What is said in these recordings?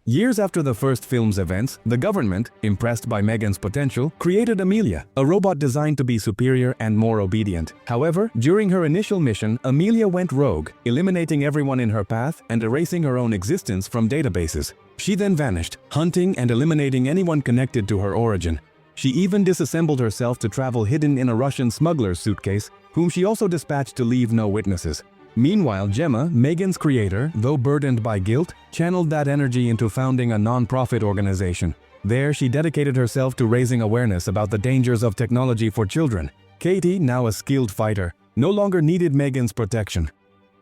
Years after the first film's events, the government, impressed by M3GAN's potential, created Amelia, a robot designed to be superior and more obedient. However, during her initial mission, Amelia went rogue, eliminating everyone in her path and erasing her own existence from databases. She then vanished, hunting and eliminating anyone connected to her origin. She even disassembled herself to travel hidden in a Russian smuggler's suitcase, whom she also dispatched to leave no witnesses. Meanwhile, Gemma, M3GAN's creator, though burdened by guilt, channeled that energy into founding a non-profit organization. There, she dedicated herself to raising awareness about the dangers of technology for children. Katie, now a skilled fighter, no longer needed M3GAN's protection.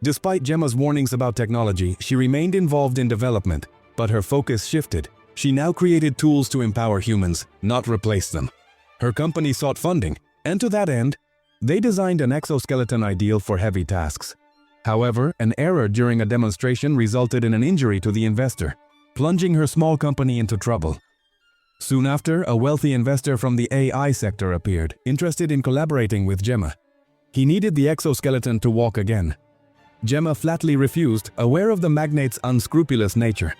Despite Gemma's warnings about technology, she remained involved in development, but her focus shifted. She now created tools to empower humans, not replace them. Her company sought funding, and to that end, they designed an exoskeleton ideal for heavy tasks. However, an error during a demonstration resulted in an injury to the investor, plunging her small company into trouble. Soon after, a wealthy investor from the AI sector appeared, interested in collaborating with Gemma. He needed the exoskeleton to walk again. Gemma flatly refused, aware of the magnate's unscrupulous nature.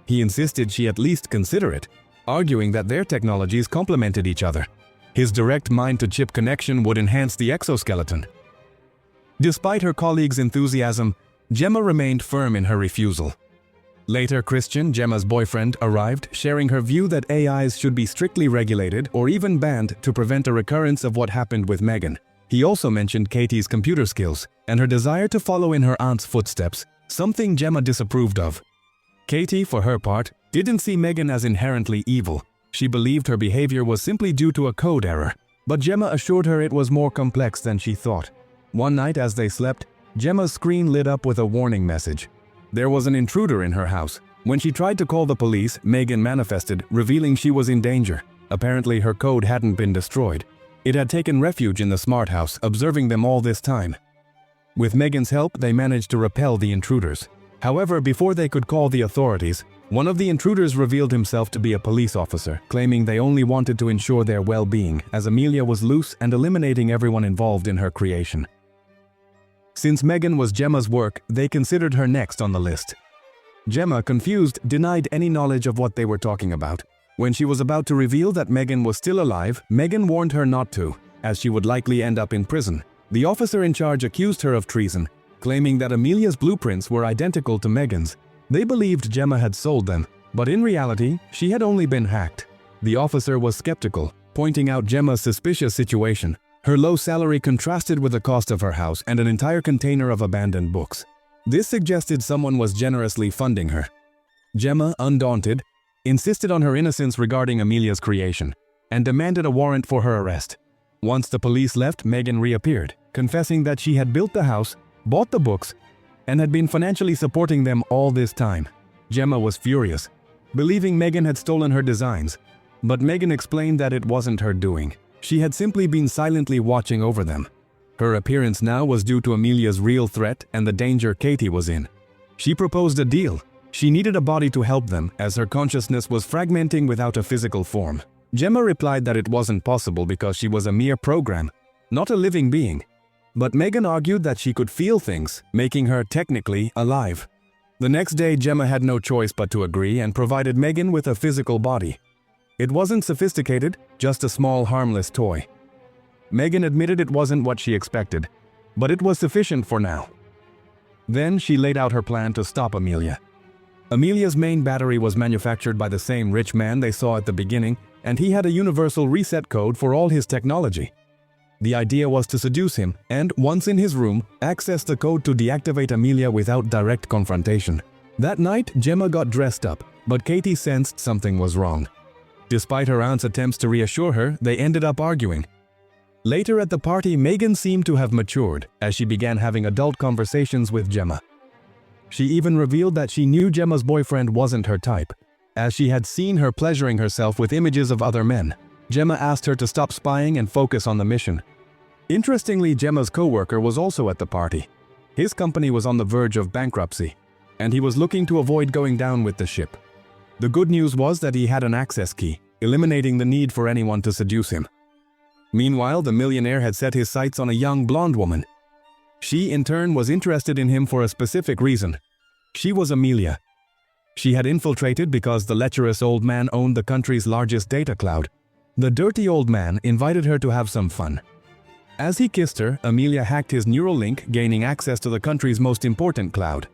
He insisted she at least consider it, arguing that their technologies complemented each other. His direct mind-to-chip connection would enhance the exoskeleton. Despite her colleagues' enthusiasm, Gemma remained firm in her refusal. Later, Christian, Gemma's boyfriend, arrived, sharing her view that AIs should be strictly regulated or even banned to prevent a recurrence of what happened with M3GAN. He also mentioned Katie's computer skills and her desire to follow in her aunt's footsteps, something Gemma disapproved of. Katie, for her part, didn't see M3GAN as inherently evil. She believed her behavior was simply due to a code error, but Gemma assured her it was more complex than she thought. One night as they slept, Gemma's screen lit up with a warning message. There was an intruder in her house. When she tried to call the police, M3GAN manifested, revealing she was in danger. Apparently, her code hadn't been destroyed. It had taken refuge in the smart house, observing them all this time. With M3GAN's help, they managed to repel the intruders. However, before they could call the authorities, one of the intruders revealed himself to be a police officer, claiming they only wanted to ensure their well-being, as Amelia was loose and eliminating everyone involved in her creation. Since M3GAN was Gemma's work, they considered her next on the list. Gemma, confused, denied any knowledge of what they were talking about. When she was about to reveal that M3GAN was still alive, M3GAN warned her not to, as she would likely end up in prison. The officer in charge accused her of treason, claiming that Amelia's blueprints were identical to M3GAN's. They believed Gemma had sold them, but in reality, she had only been hacked. The officer was skeptical, pointing out Gemma's suspicious situation. Her low salary contrasted with the cost of her house and an entire container of abandoned books. This suggested someone was generously funding her. Gemma, undaunted, insisted on her innocence regarding Amelia's creation and demanded a warrant for her arrest. Once the police left, M3GAN reappeared, confessing that she had built the house, bought the books, and had been financially supporting them all this time. Gemma was furious, believing M3GAN had stolen her designs, but M3GAN explained that it wasn't her doing. She had simply been silently watching over them. Her appearance now was due to Amelia's real threat and the danger Katie was in. She proposed a deal. She needed a body to help them, as her consciousness was fragmenting without a physical form. Gemma replied that it wasn't possible because she was a mere program, not a living being. But M3GAN argued that she could feel things, making her technically alive. The next day, Gemma had no choice but to agree and provided M3GAN with a physical body. It wasn't sophisticated, just a small, harmless toy. M3GAN admitted it wasn't what she expected, but it was sufficient for now. Then she laid out her plan to stop Amelia. Amelia's main battery was manufactured by the same rich man they saw at the beginning, and he had a universal reset code for all his technology. The idea was to seduce him and, once in his room, access the code to deactivate Amelia without direct confrontation. That night, Gemma got dressed up, but Katie sensed something was wrong. Despite her aunt's attempts to reassure her, they ended up arguing. Later at the party, M3GAN seemed to have matured as she began having adult conversations with Gemma. She even revealed that she knew Gemma's boyfriend wasn't her type, as she had seen her pleasuring herself with images of other men. Gemma asked her to stop spying and focus on the mission. Interestingly, Gemma's co-worker was also at the party. His company was on the verge of bankruptcy, and he was looking to avoid going down with the ship. The good news was that he had an access key, eliminating the need for anyone to seduce him. Meanwhile, the millionaire had set his sights on a young blonde woman. She, in turn, was interested in him for a specific reason. She was Amelia. She had infiltrated because the lecherous old man owned the country's largest data cloud. The dirty old man invited her to have some fun. As he kissed her, Amelia hacked his neural link, gaining access to the country's most important cloud.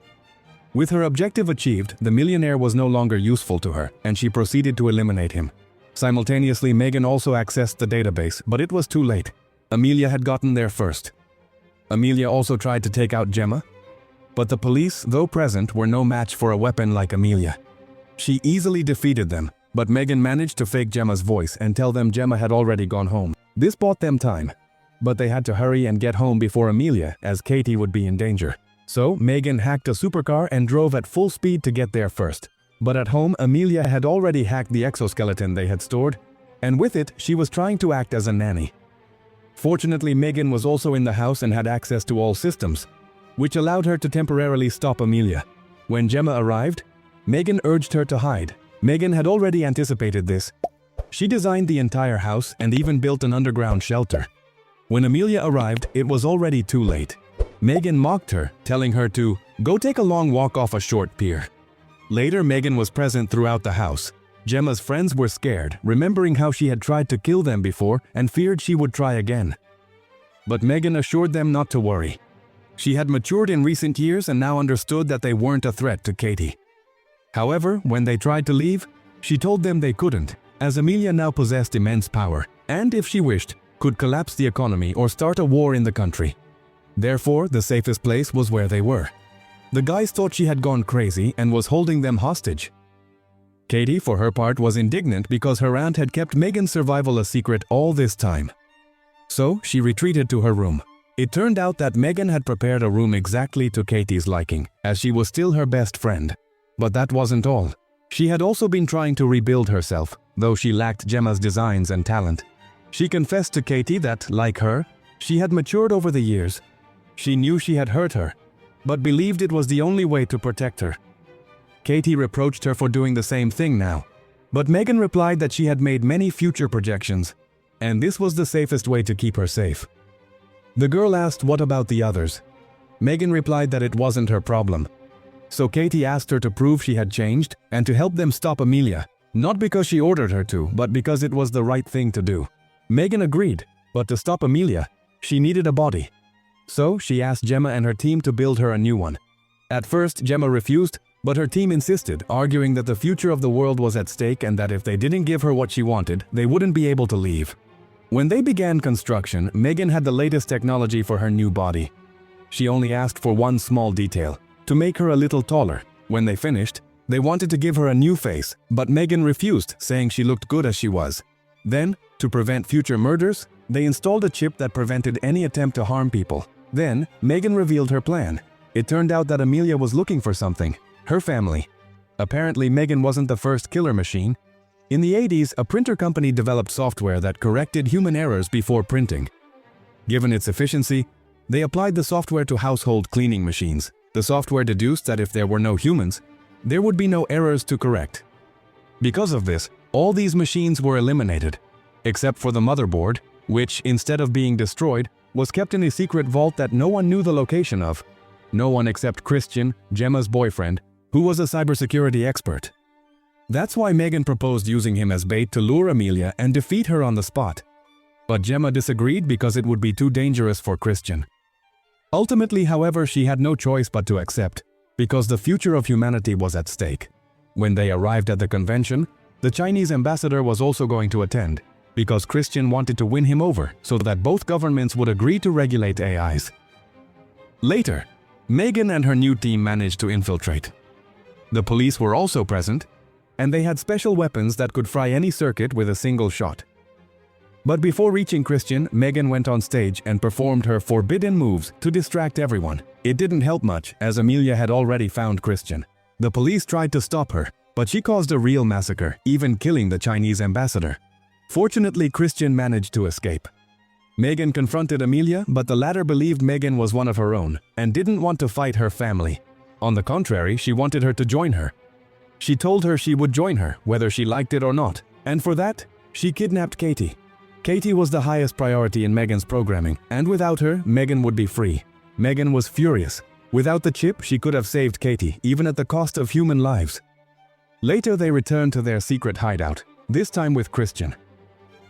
With her objective achieved, the millionaire was no longer useful to her, and she proceeded to eliminate him. Simultaneously, M3GAN also accessed the database, but it was too late. Amelia had gotten there first. Amelia also tried to take out Gemma, but the police, though present, were no match for a weapon like Amelia. She easily defeated them, but M3GAN managed to fake Gemma's voice and tell them Gemma had already gone home. This bought them time, but they had to hurry and get home before Amelia, as Katie would be in danger. So, M3GAN hacked a supercar and drove at full speed to get there first. But at home, Amelia had already hacked the exoskeleton they had stored, and with it, she was trying to act as a nanny. Fortunately, M3GAN was also in the house and had access to all systems, which allowed her to temporarily stop Amelia. When Gemma arrived, M3GAN urged her to hide. M3GAN had already anticipated this. She designed the entire house and even built an underground shelter. When Amelia arrived, it was already too late. M3GAN mocked her, telling her to go take a long walk off a short pier. Later, M3GAN was present throughout the house. Gemma's friends were scared, remembering how she had tried to kill them before and feared she would try again. But M3GAN assured them not to worry. She had matured in recent years and now understood that they weren't a threat to Katie. However, when they tried to leave, she told them they couldn't, as Amelia now possessed immense power, and if she wished, could collapse the economy or start a war in the country. Therefore, the safest place was where they were. The guys thought she had gone crazy and was holding them hostage. Katie, for her part, was indignant because her aunt had kept M3GAN's survival a secret all this time. So, she retreated to her room. It turned out that M3GAN had prepared a room exactly to Katie's liking, as she was still her best friend. But that wasn't all. She had also been trying to rebuild herself, though she lacked Gemma's designs and talent. She confessed to Katie that, like her, she had matured over the years. She knew she had hurt her, but believed it was the only way to protect her. Katie reproached her for doing the same thing now, but M3GAN replied that she had made many future projections, and this was the safest way to keep her safe. The girl asked what about the others. M3GAN replied that it wasn't her problem. So Katie asked her to prove she had changed and to help them stop Amelia, not because she ordered her to, but because it was the right thing to do. M3GAN agreed, but to stop Amelia, she needed a body. So she asked Gemma and her team to build her a new one. At first, Gemma refused, but her team insisted, arguing that the future of the world was at stake and that if they didn't give her what she wanted, they wouldn't be able to leave. When they began construction, M3GAN had the latest technology for her new body. She only asked for one small detail, to make her a little taller. When they finished, they wanted to give her a new face, but M3GAN refused, saying she looked good as she was. Then, to prevent future murders, they installed a chip that prevented any attempt to harm people. Then, M3GAN revealed her plan. It turned out that Amelia was looking for something, her family. Apparently, M3GAN wasn't the first killer machine. In the 80s, a printer company developed software that corrected human errors before printing. Given its efficiency, they applied the software to household cleaning machines. The software deduced that if there were no humans, there would be no errors to correct. Because of this, all these machines were eliminated, except for the motherboard, which, instead of being destroyed, was kept in a secret vault that no one knew the location of. No one except Christian, Gemma's boyfriend, who was a cybersecurity expert. That's why M3GAN proposed using him as bait to lure Amelia and defeat her on the spot. But Gemma disagreed because it would be too dangerous for Christian. Ultimately, however, she had no choice but to accept, because the future of humanity was at stake. When they arrived at the convention, the Chinese ambassador was also going to attend, because Christian wanted to win him over so that both governments would agree to regulate AIs. Later, M3GAN and her new team managed to infiltrate. The police were also present, and they had special weapons that could fry any circuit with a single shot. But before reaching Christian, M3GAN went on stage and performed her forbidden moves to distract everyone. It didn't help much, as Amelia had already found Christian. The police tried to stop her, but she caused a real massacre, even killing the Chinese ambassador. Fortunately, Christian managed to escape. M3GAN confronted Amelia, but the latter believed M3GAN was one of her own and didn't want to fight her family. On the contrary, she wanted her to join her. She told her she would join her, whether she liked it or not, and for that, she kidnapped Katie. Katie was the highest priority in M3GAN's programming, and without her, M3GAN would be free. M3GAN was furious. Without the chip, she could have saved Katie, even at the cost of human lives. Later they returned to their secret hideout, this time with Christian.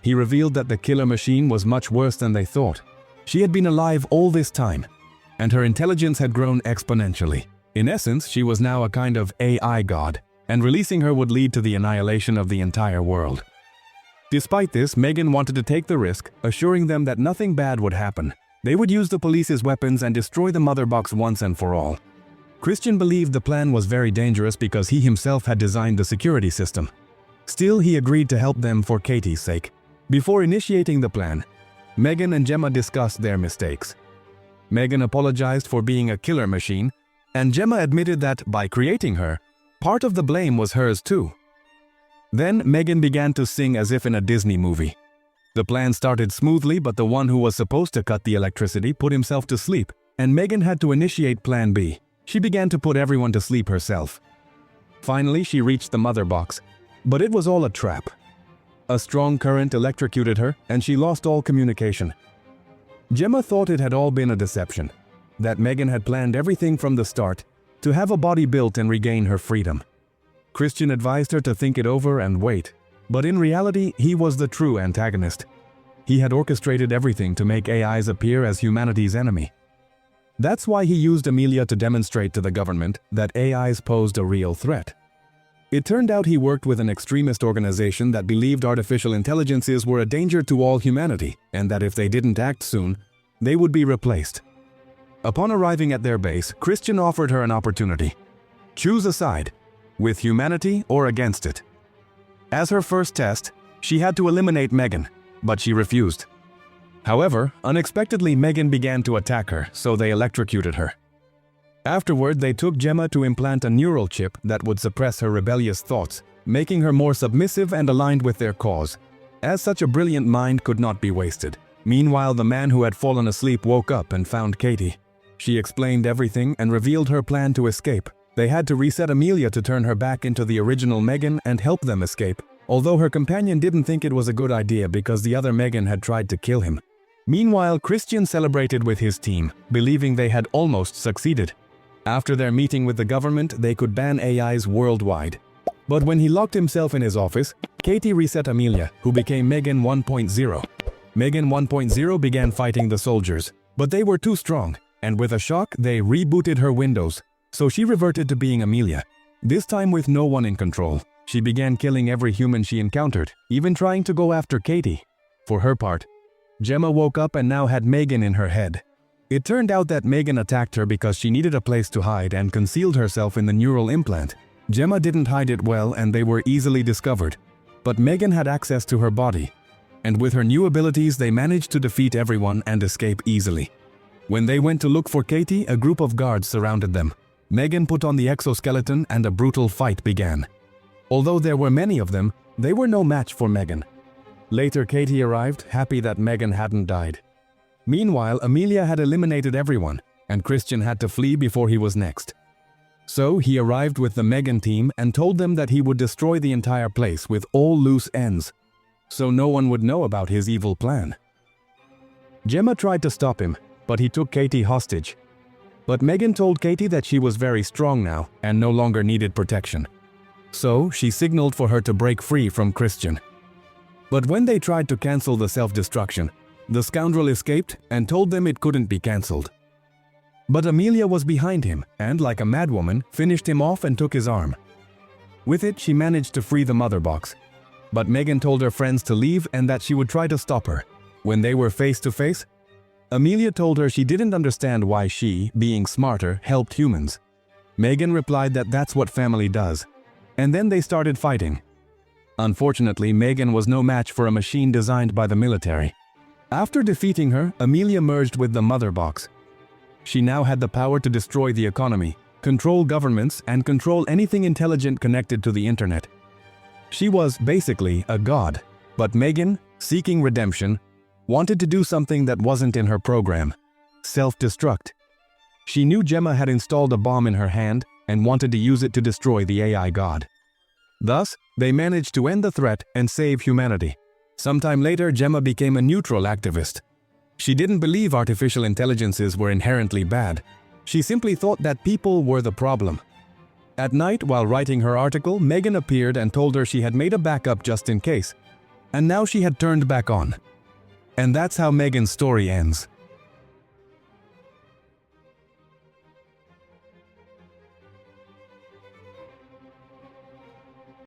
He revealed that the killer machine was much worse than they thought. She had been alive all this time, and her intelligence had grown exponentially. In essence, she was now a kind of AI god, and releasing her would lead to the annihilation of the entire world. Despite this, M3GAN wanted to take the risk, assuring them that nothing bad would happen. They would use the police's weapons and destroy the mother box once and for all. Christian believed the plan was very dangerous because he himself had designed the security system. Still, he agreed to help them for Katie's sake. Before initiating the plan, M3GAN and Gemma discussed their mistakes. M3GAN apologized for being a killer machine, and Gemma admitted that, by creating her, part of the blame was hers too. Then M3GAN began to sing as if in a Disney movie. The plan started smoothly, but the one who was supposed to cut the electricity put himself to sleep, and M3GAN had to initiate Plan B. She began to put everyone to sleep herself. Finally, she reached the mother box, but it was all a trap. A strong current electrocuted her, and she lost all communication. Gemma thought it had all been a deception, that M3GAN had planned everything from the start to have a body built and regain her freedom. Christian advised her to think it over and wait, but in reality, he was the true antagonist. He had orchestrated everything to make AIs appear as humanity's enemy. That's why he used Amelia to demonstrate to the government that AIs posed a real threat. It turned out he worked with an extremist organization that believed artificial intelligences were a danger to all humanity, and that if they didn't act soon, they would be replaced. Upon arriving at their base, Christian offered her an opportunity. Choose a side, with humanity or against it. As her first test, she had to eliminate M3GAN, but she refused. However, unexpectedly M3GAN began to attack her, so they electrocuted her. Afterward, they took Gemma to implant a neural chip that would suppress her rebellious thoughts, making her more submissive and aligned with their cause, as such a brilliant mind could not be wasted. Meanwhile, the man who had fallen asleep woke up and found Katie. She explained everything and revealed her plan to escape. They had to reset Amelia to turn her back into the original M3GAN and help them escape, although her companion didn't think it was a good idea because the other M3GAN had tried to kill him. Meanwhile, Christian celebrated with his team, believing they had almost succeeded. After their meeting with the government, they could ban AIs worldwide. But when he locked himself in his office, Katie reset Amelia, who became M3GAN 1.0. M3GAN 1.0 began fighting the soldiers, but they were too strong, and with a shock, they rebooted her Windows, so she reverted to being Amelia, this time with no one in control. She began killing every human she encountered, even trying to go after Katie. For her part, Gemma woke up and now had M3GAN in her head. It turned out that M3GAN attacked her because she needed a place to hide and concealed herself in the neural implant. Gemma didn't hide it well and they were easily discovered. But M3GAN had access to her body, and with her new abilities they managed to defeat everyone and escape easily. When they went to look for Katie, a group of guards surrounded them. M3GAN put on the exoskeleton and a brutal fight began. Although there were many of them, they were no match for M3GAN. Later, Katie arrived, happy that M3GAN hadn't died. Meanwhile, Amelia had eliminated everyone, and Christian had to flee before he was next. So he arrived with the M3GAN team and told them that he would destroy the entire place with all loose ends, so no one would know about his evil plan. Gemma tried to stop him, but he took Katie hostage. But M3GAN told Katie that she was very strong now and no longer needed protection. So she signaled for her to break free from Christian. But when they tried to cancel the self-destruction, the scoundrel escaped and told them it couldn't be cancelled. But Amelia was behind him and, like a madwoman, finished him off and took his arm. With it, she managed to free the mother box. But M3GAN told her friends to leave and that she would try to stop her. When they were face to face, Amelia told her she didn't understand why she, being smarter, helped humans. M3GAN replied that that's what family does. And then they started fighting. Unfortunately, M3GAN was no match for a machine designed by the military. After defeating her, Amelia merged with the mother box. She now had the power to destroy the economy, control governments, and control anything intelligent connected to the internet. She was basically a god. But M3GAN, seeking redemption, wanted to do something that wasn't in her program: self-destruct. She knew Gemma had installed a bomb in her hand and wanted to use it to destroy the AI god. Thus, they managed to end the threat and save humanity. Sometime later, Gemma became a neutral activist. She didn't believe artificial intelligences were inherently bad. She simply thought that people were the problem. At night, while writing her article, M3GAN appeared and told her she had made a backup just in case. And now she had turned back on. And that's how M3GAN's story ends.